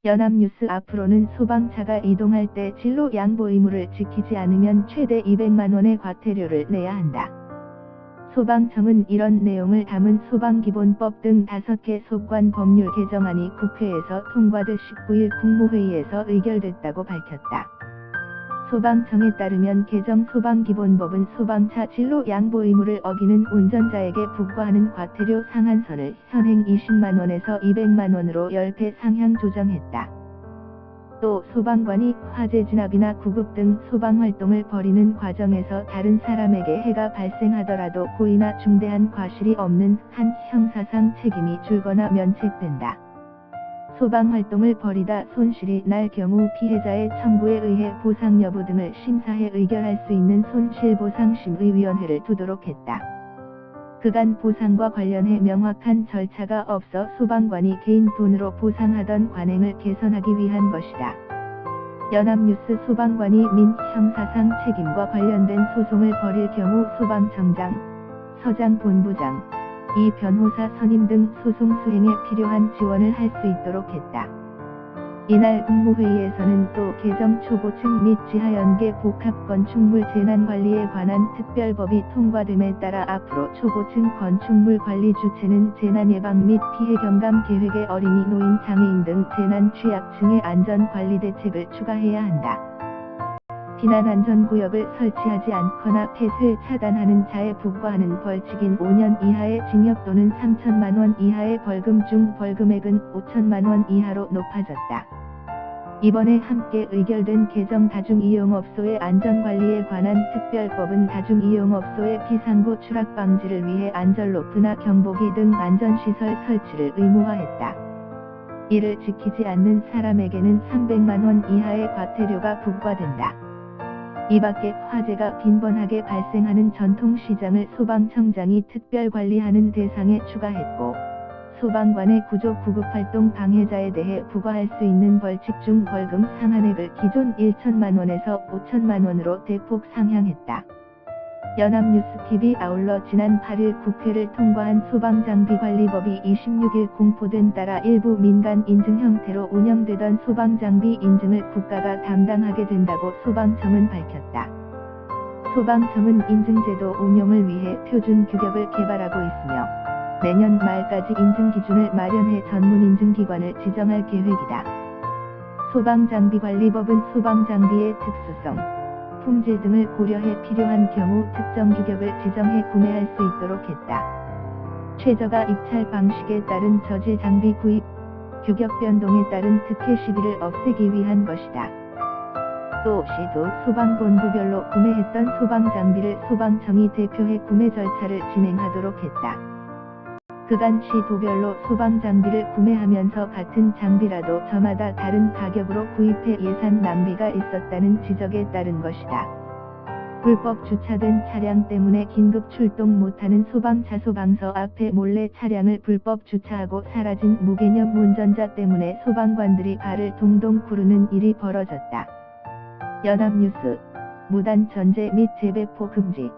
연합뉴스 앞으로는 소방차가 이동할 때 진로 양보 의무를 지키지 않으면 최대 200만원의 과태료를 내야 한다. 소방청은 이런 내용을 담은 소방기본법 등 5개 소관 법률 개정안이 국회에서 통과돼 19일 국무회의에서 의결됐다고 밝혔다. 소방청에 따르면 개정 소방기본법은 소방차 진로 양보 의무를 어기는 운전자에게 부과하는 과태료 상한선을 현행 20만원에서 200만원으로 10배 상향 조정했다. 또 소방관이 화재 진압이나 구급 등 소방활동을 벌이는 과정에서 다른 사람에게 해가 발생하더라도 고의나 중대한 과실이 없는 한 형사상 책임이 줄거나 면책된다. 소방활동을 벌이다 손실이 날 경우 피해자의 청구에 의해 보상 여부 등을 심사해 의결할 수 있는 손실보상심의위원회를 두도록 했다. 그간 보상과 관련해 명확한 절차가 없어 소방관이 개인 돈으로 보상하던 관행을 개선하기 위한 것이다. 연합뉴스 소방관이 민형사상 책임과 관련된 소송을 벌일 경우 소방청장, 서장본부장, 이 변호사 선임 등 소송 수행에 필요한 지원을 할 수 있도록 했다. 이날 국무회의에서는 또 개정 초고층 및 지하연계 복합건축물 재난관리에 관한 특별법이 통과됨에 따라 앞으로 초고층 건축물 관리 주체는 재난예방 및 피해 경감 계획에 어린이, 노인, 장애인 등 재난 취약층의 안전관리 대책을 추가해야 한다. 비난안전구역을 설치하지 않거나 폐쇄 차단하는 자에 부과하는 벌칙인 5년 이하의 징역 또는 3천만원 이하의 벌금 중 벌금액은 5천만원 이하로 높아졌다. 이번에 함께 의결된 개정 다중이용업소의 안전관리에 관한 특별법은 다중이용업소의 피상구 추락 방지를 위해 안전로프나 경보기 등 안전시설 설치를 의무화했다. 이를 지키지 않는 사람에게는 300만원 이하의 과태료가 부과된다. 이밖에 화재가 빈번하게 발생하는 전통시장을 소방청장이 특별관리하는 대상에 추가했고, 소방관의 구조 구급활동 방해자에 대해 부과할 수 있는 벌칙 중 벌금 상한액을 기존 1천만원에서 5천만원으로 대폭 상향했다. 연합뉴스TV 아울러 지난 8일 국회를 통과한 소방장비관리법이 26일 공포된 따라 일부 민간 인증 형태로 운영되던 소방장비 인증을 국가가 담당하게 된다고 소방청은 밝혔다. 소방청은 인증제도 운용을 위해 표준 규격을 개발하고 있으며 내년 말까지 인증 기준을 마련해 전문 인증기관을 지정할 계획이다. 소방장비관리법은 소방장비의 특수성, 품질 등을 고려해 필요한 경우 특정 규격을 지정해 구매할 수 있도록 했다. 최저가 입찰 방식에 따른 저질 장비 구입, 규격 변동에 따른 특혜 시비를 없애기 위한 것이다. 또 시도 소방본부별로 구매했던 소방장비를 소방청이 대표해 구매 절차를 진행하도록 했다. 그간 시도별로 소방장비를 구매하면서 같은 장비라도 저마다 다른 가격으로 구입해 예산 낭비가 있었다는 지적에 따른 것이다. 불법 주차된 차량 때문에 긴급 출동 못하는 소방차 소방서 앞에 몰래 차량을 불법 주차하고 사라진 무개념 운전자 때문에 소방관들이 발을 동동 구르는 일이 벌어졌다. 연합뉴스, 무단 전제 및 재배포 금지.